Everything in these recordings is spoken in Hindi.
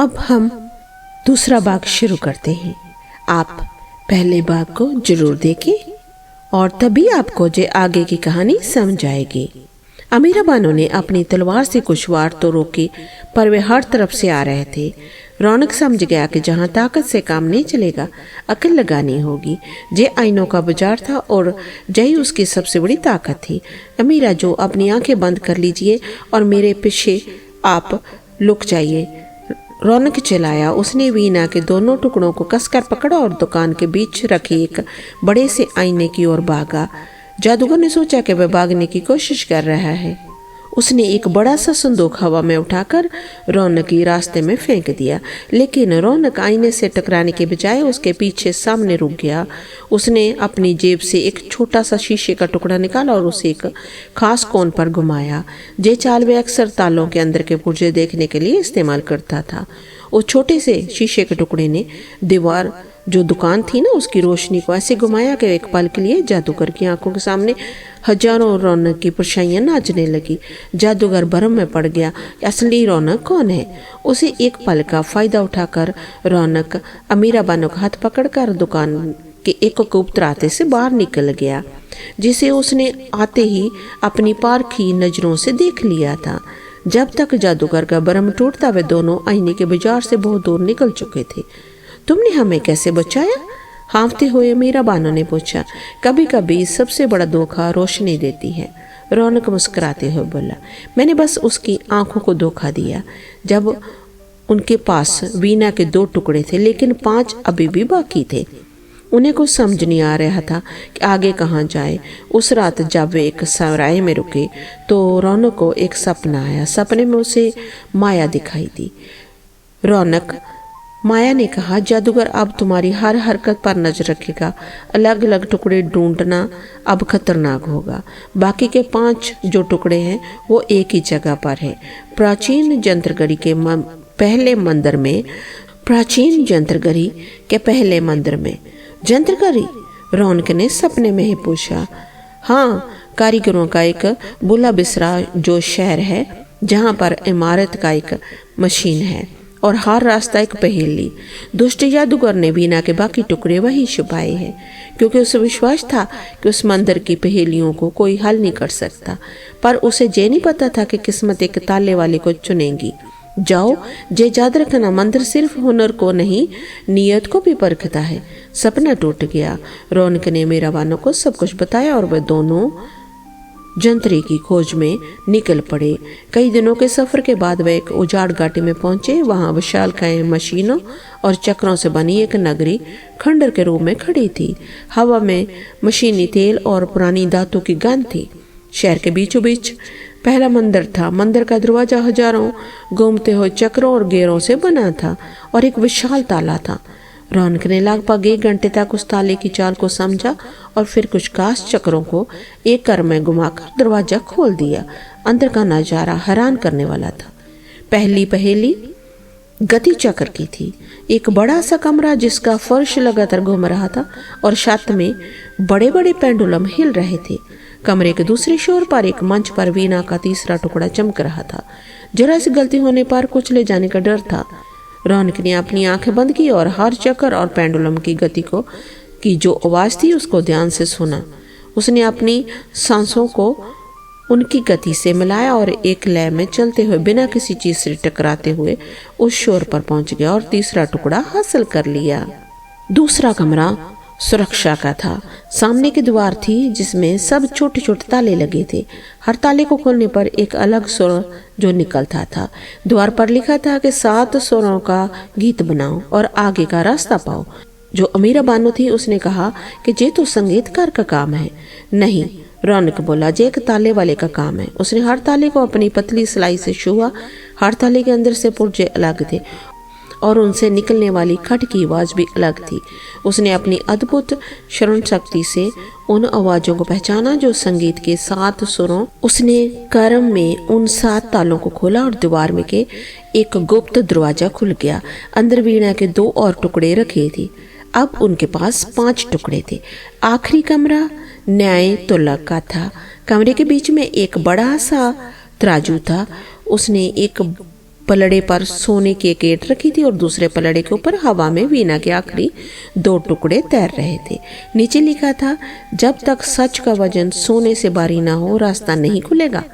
अब हम दूसरा भाग शुरू करते हैं। आप पहले भाग को जरूर देखें और तभी आपको जो आगे की कहानी समझ आएगी। अमीरा बानो ने अपनी तलवार से कुछ वार तो रोके, पर वे हर तरफ से आ रहे थे। रौनक समझ गया कि जहाँ ताकत से काम नहीं चलेगा, अकल लगानी होगी। जे आइनों का बाजार था और जय उसकी सबसे बड़ी ताकत थी। अमीरा जो अपनी आंखें बंद कर लीजिए और मेरे पीछे आप लुक जाइए, रौनक चिल्लाया। उसने वीणा के दोनों टुकड़ों को कसकर पकड़ा और दुकान के बीच रखे एक बड़े से आईने की ओर भागा। जादूगर ने सोचा कि वह भागने की कोशिश कर रहा है। उसने एक बड़ा सा संदूक हवा में उठाकर रौनक की रास्ते में फेंक दिया, लेकिन रौनक आईने से टकराने के बजाय उसके पीछे सामने रुक गया। उसने अपनी जेब से एक छोटा सा शीशे का टुकड़ा निकाला और उसे एक खास कोण पर घुमाया। जे चाल वे अक्सर तालों के अंदर के पुर्जे देखने के लिए इस्तेमाल करता था। उस छोटे से शीशे के टुकड़े ने दीवार जो दुकान थी ना, उसकी रोशनी को ऐसे घुमाया कि एक पल के लिए जादूगर की आंखों के सामने हजारों रौनक की परछाइयां नाचने लगी। जादूगर भ्रम में पड़ गया, असली रौनक कौन है। उसे एक पल का फायदा उठाकर रौनक अमीरा बानो का हाथ पकड़कर दुकान के एक गुप्त रास्ते से बाहर निकल गया, जिसे उसने आते ही अपनी पारखी नजरों से देख लिया था। जब तक जादूगर का भ्रम टूटता, वे दोनों आईने के बाजार से बहुत दूर निकल चुके थे। तुमने हमें कैसे बचाया? हाँफते हुए अमीरा बानो ने पूछा। कभी कभी सबसे बड़ा धोखा रोशनी देती है, रौनक मुस्कुराते हुए बोला। मैंने बस उसकी आंखों को धोखा दिया। जब उनके पास वीणा के 2 टुकड़े थे, लेकिन 5 अभी भी बाकी थे। उन्हें कुछ समझ नहीं आ रहा था कि आगे कहाँ जाए। उस रात जब वे एक सराय में रुके तो रौनक को एक सपना आया। सपने में उसे माया दिखाई दी। माया ने कहा, जादूगर अब तुम्हारी हर हरकत पर नजर रखेगा। अलग अलग टुकड़े ढूंढना अब खतरनाक होगा। बाकी के 5 जो टुकड़े हैं वो एक ही जगह पर है, प्राचीन जंत्रगढ़ी के पहले मंदिर में। जंत्रगढ़ी? रौनक ने सपने में ही पूछा। हाँ, कारीगरों का एक बुला बिसरा जो शहर है, जहाँ पर इमारत का एक मशीन है और हर रास्ता एक पहेली। दुष्ट जादूगर ने वीणा के बाकी टुकड़े वही छुपाए हैं, क्योंकि उसे विश्वास था कि उस मंदिर की पहेलियों को कोई हल नहीं कर सकता। पर उसे ये नहीं पता था कि किस्मत एक ताले वाले को चुनेगी। जाओ, जे याद रखना, मंदिर सिर्फ हुनर को नहीं, नियत को भी परखता है। सपना टूट गया। रौनक ने मीरा बानो को सब कुछ बताया और वे दोनों जंतरी की खोज में निकल पड़े। कई दिनों के सफर के बाद वे एक उजाड़ घाटी में पहुंचे। वहां विशालकाय मशीनों और चक्रों से बनी एक नगरी खंडर के रूप में खड़ी थी। हवा में मशीनी तेल और पुरानी धातु की गंध थी। शहर के बीचों बीच पहला मंदिर था। मंदिर का दरवाजा हजारों घूमते हुए चक्रों और घेरों से बना था और एक विशाल ताला था। रौनक ने लगभग 1 घंटे तक उस ताले की चाल को समझा और फिर कुछ खास चक्रों को एक कर में घुमाकर दरवाजा खोल दिया। अंदर का नजारा हैरान करने वाला था। पहली पहेली गति चक्र की थी। एक बड़ा सा कमरा जिसका फर्श लगातार घूम रहा था और छत में बड़े बड़े पेंडुलम हिल रहे थे। कमरे के दूसरे छोर पर एक मंच पर वीणा का तीसरा टुकड़ा चमक रहा था। जरा सी गलती होने पर कुछ ले जाने का डर था। रौनक ने अपनी आंखें बंद की और हर चक्र और पेंडुलम की गति की जो आवाज थी उसको ध्यान से सुना। उसने अपनी सांसों को उनकी गति से मिलाया और एक लय में चलते हुए बिना किसी चीज से टकराते हुए उस शोर पर पहुंच गया और तीसरा टुकड़ा हासिल कर लिया। दूसरा कमरा सुरक्षा का था। सामने की दीवार थी जिसमें सब छोटे छोटे ताले लगे थे। हर ताले को खोलने पर एक अलग सुर जो निकलता था। द्वार पर लिखा था कि 7 सुरों का गीत बनाओ और आगे का रास्ता पाओ। जो अमीरा बानो थी उसने कहा कि ये तो संगीतकार का काम है। नहीं, रौनक बोला, ये एक ताले वाले का काम है। उसने हर ताले को अपनी पतली सिलाई से छुआ। हर ताले के अंदर से पुर्जे अलग थे और उनसे निकलने वाली खट की आवाज भी अलग थी। उसने अपनी अद्भुत श्रवण शक्ति से उन आवाजों को पहचाना जो संगीत के 7 सुरों। उसने क्रम में उन 7 तालों को खोला और दीवार में के एक गुप्त दरवाजा खुल गया। अंदर वीणा के 2 और टुकड़े रखे थे। अब उनके पास 5 टुकड़े थे। आखिरी कमरा न्याय तुलक का था। कमरे के बीच में एक बड़ा सा तराजू था। उसने एक पलड़े पर सोने की एक ईंट रखी थी और दूसरे पलड़े के ऊपर हवा में वीणा के आखिरी 2 टुकड़े तैर रहे थे। नीचे लिखा था, जब तक सच का वजन सोने से भारी ना हो रास्ता नहीं खुलेगा।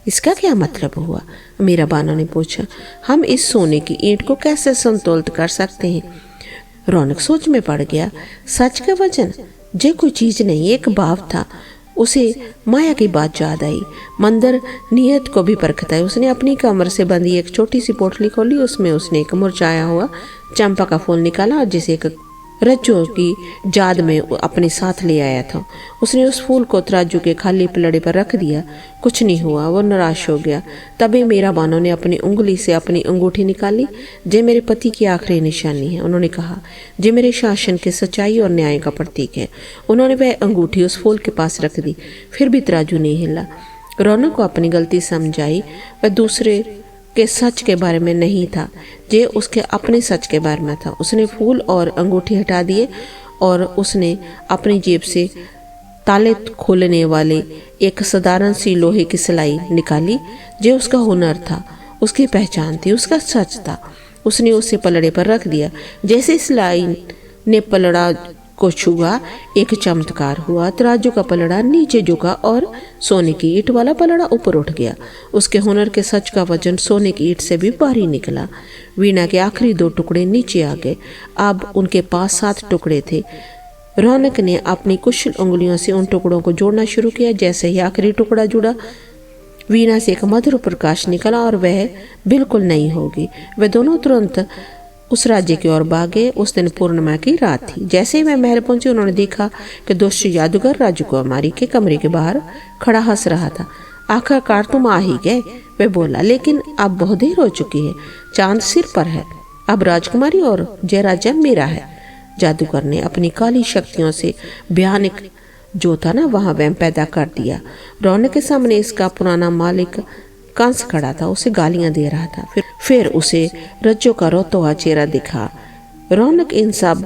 इसका क्या मतलब हुआ? मीरा बानो ने पूछा। हम इस सोने की ईंट को कैसे संतुलित कर सकते हैं? रौनक सोच में पड़ गया। सच का वजन जे कोई चीज नहीं, एक भाव था। उसे माया की बात याद आई। मंदिर नियत को भी परखता है। उसने अपनी कमर से बंधी एक छोटी सी पोटली खोली। उसमें उसने एक मुरझाया हुआ चंपा का फूल निकाला और जिसे एक रज्जो की याद में अपने साथ ले आया था। उसने उस फूल को तराजू के खाली पलड़े पर रख दिया। कुछ नहीं हुआ। वो निराश हो गया। तभी मीरा बानो ने अपनी उंगली से अपनी अंगूठी निकाली। जे मेरे पति की आखिरी निशानी है, उन्होंने कहा। जे मेरे शासन के सच्चाई और न्याय का प्रतीक है। उन्होंने वह अंगूठी उस फूल के पास रख दी। फिर भी तराजू नहीं हिला। रौनक को अपनी गलती समझाई। वह दूसरे के सच के बारे में नहीं था, जे उसके अपने सच के बारे में था। उसने फूल और अंगूठी हटा दिए और उसने अपनी जेब से ताले खोलने वाले एक साधारण सी लोहे की सिलाई निकाली। जो उसका हुनर था, उसकी पहचान थी, उसका सच था। उसने उसे पलड़े पर रख दिया। जैसे सिलाई ने पलड़ा को छुआ, एक चमत्कार हुआ। तराजू का पलड़ा नीचे झुका और सोने की ईंट वाला पलड़ा ऊपर उठ गया। उसके हुनर के सच का वजन सोने की ईंट से भी भारी निकला। वीणा के आखिरी 2 टुकड़े नीचे आ गए। अब उनके पास 7 टुकड़े थे। रौनक ने अपनी कुशल उंगलियों से उन टुकड़ों को जोड़ना शुरू किया। जैसे ही आखिरी टुकड़ा जुड़ा, वीणा से एक मधुर प्रकाश निकला और वह बिल्कुल नई होगी। वे दोनों तुरंत उस राज्य की ओर भागे। उस दिन पूर्णिमा की रात थी। जैसे ही वह महल पहुंचे, उन्होंने देखा कि दुष्ट जादूगर राजकुमारी के कमरे के बाहर खड़ा हंस रहा था। आखिरकार तुम आ ही गए, वह बोला, लेकिन अब बहुत देर हो चुकी है। चांद सिर पर है। अब राजकुमारी और जयराजा मेरा है। जादूगर ने अपनी काली शक्तियों से भयानक जो था ना वहां वहम पैदा कर दिया। रौनक के सामने इसका पुराना मालिक कंस खड़ा था। उसे गालियां दे रहा था। फिर उसे रज्जो का रोता हुआ चेहरा दिखा। रौनक, इन सब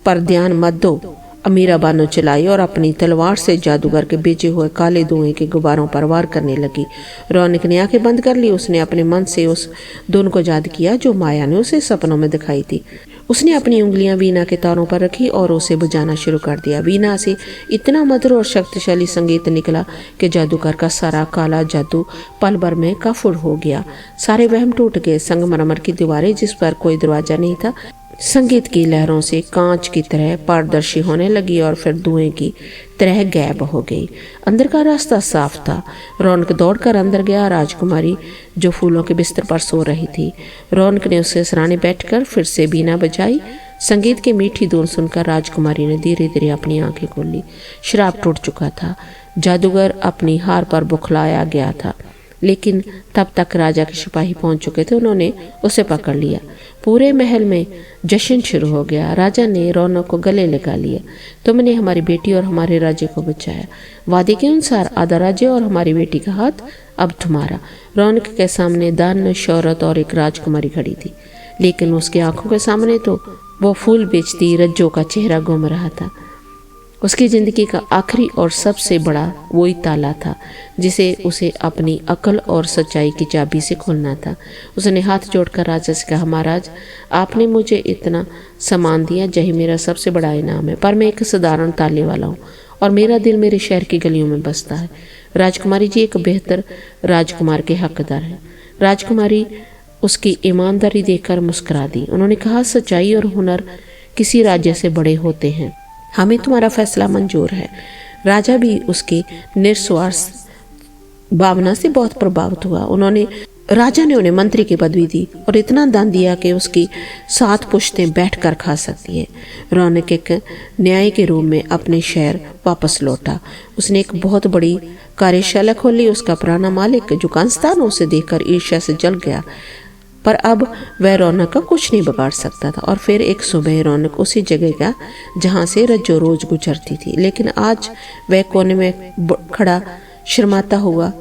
पर ध्यान मत दो। मीरा बानो चलाई और अपनी तलवार से जादूगर के बेचे हुए काले धुएं के गुब्बारों पर वार करने लगी। रौनक ने आंखें बंद कर ली। उसने अपने मन से उस धुन को याद किया जो माया ने उसे सपनों में दिखाई थी। उसने अपनी उंगलियां वीणा के तारों पर रखी और उसे बजाना शुरू कर दिया। वीणा से इतना मधुर और शक्तिशाली संगीत निकला कि जादूगर का सारा काला जादू पल भर में काफुर हो गया। सारे वहम टूट गए। संगमरमर की दीवारें, जिस पर कोई दरवाजा नहीं था, संगीत की लहरों से कांच की तरह पारदर्शी होने लगी और फिर धुएं की तरह गायब हो गई। अंदर का रास्ता साफ था। रौनक दौड़कर अंदर गया। राजकुमारी जो फूलों के बिस्तर पर सो रही थी। रौनक ने उसके सराहने बैठकर फिर से बीना बजाई। संगीत की मीठी धुन सुनकर राजकुमारी ने धीरे धीरे अपनी आंखें खोली। शराब टूट चुका था। जादूगर अपनी हार पर बुखलाया गया था, लेकिन तब तक राजा के सिपाही पहुंच चुके थे। उन्होंने उसे पकड़ लिया। पूरे महल में जश्न शुरू हो गया। राजा ने रौनक को गले लगा लिया। तुमने हमारी बेटी और हमारे राज्य को बचाया। वादे के अनुसार आधा राज्य और हमारी बेटी का हाथ अब तुम्हारा। रौनक के सामने दान, शौहरत और एक राजकुमारी खड़ी थी, लेकिन उसकी आंखों के सामने तो वो फूल बेचती रज्जो का चेहरा घूम रहा था। उसकी जिंदगी का आखिरी और सबसे बड़ा वही ताला था जिसे उसे अपनी अकल और सच्चाई की चाबी से खोलना था। उसने हाथ जोड़कर राजा से कहा, महाराज, आपने मुझे इतना सामान दिया, यही मेरा सबसे बड़ा इनाम है, पर मैं एक साधारण ताले वाला हूँ और मेरा दिल मेरे शहर की गलियों में बसता है। राजकुमारी जी एक बेहतर राजकुमार के हकदार है। राजकुमारी उसकी ईमानदारी देखकर मुस्कुरा दी। उन्होंने कहा, सच्चाई और हुनर किसी राज्य से बड़े होते हैं। हमें तुम्हारा फैसला मंजूर है। राजा भी उसकी निस्वार्थ भावना से बहुत प्रभावित हुआ। राजा ने उन्हें मंत्री की पदवी दी और इतना दान दिया कि उसकी 7 पुश्तें बैठकर खा सकती है। रौनक एक न्याय के रूप में अपने शहर वापस लौटा। उसने एक बहुत बड़ी कार्यशाला खोली। उसका पुराना मालिक जो कंस था, उसे देखकर ईर्ष्या से जल गया, पर अब वह रौनक का कुछ नहीं बिगाड़ सकता था। और फिर एक सुबह रौनक उसी जगह गया जहां से रज्जो रोज गुजरती थी, लेकिन आज वह कोने में खड़ा शर्माता हुआ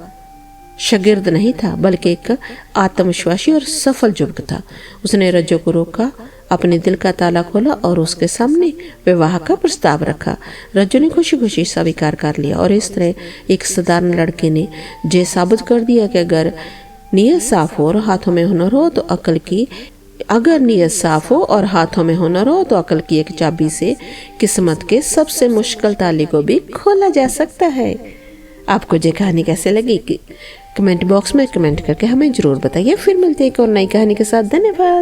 शागिर्द नहीं था, बल्कि एक आत्मविश्वासी और सफल युवक था। उसने रज्जो को रोका, अपने दिल का ताला खोला और उसके सामने विवाह का प्रस्ताव रखा। रज्जो ने खुशी खुशी स्वीकार कर लिया और इस तरह एक साधारण लड़के ने ये साबित कर दिया कि अगर नीयत साफ हो और हाथों में हुनर हो तो अकल की अगर नीयत साफ हो और हाथों में हुनर हो तो अकल की एक चाबी से किस्मत के सबसे मुश्किल ताले को भी खोला जा सकता है। आपको ये कहानी कैसे लगी कि कमेंट बॉक्स में कमेंट करके हमें जरूर बताइए। फिर मिलते हैं एक और नई कहानी के साथ। धन्यवाद।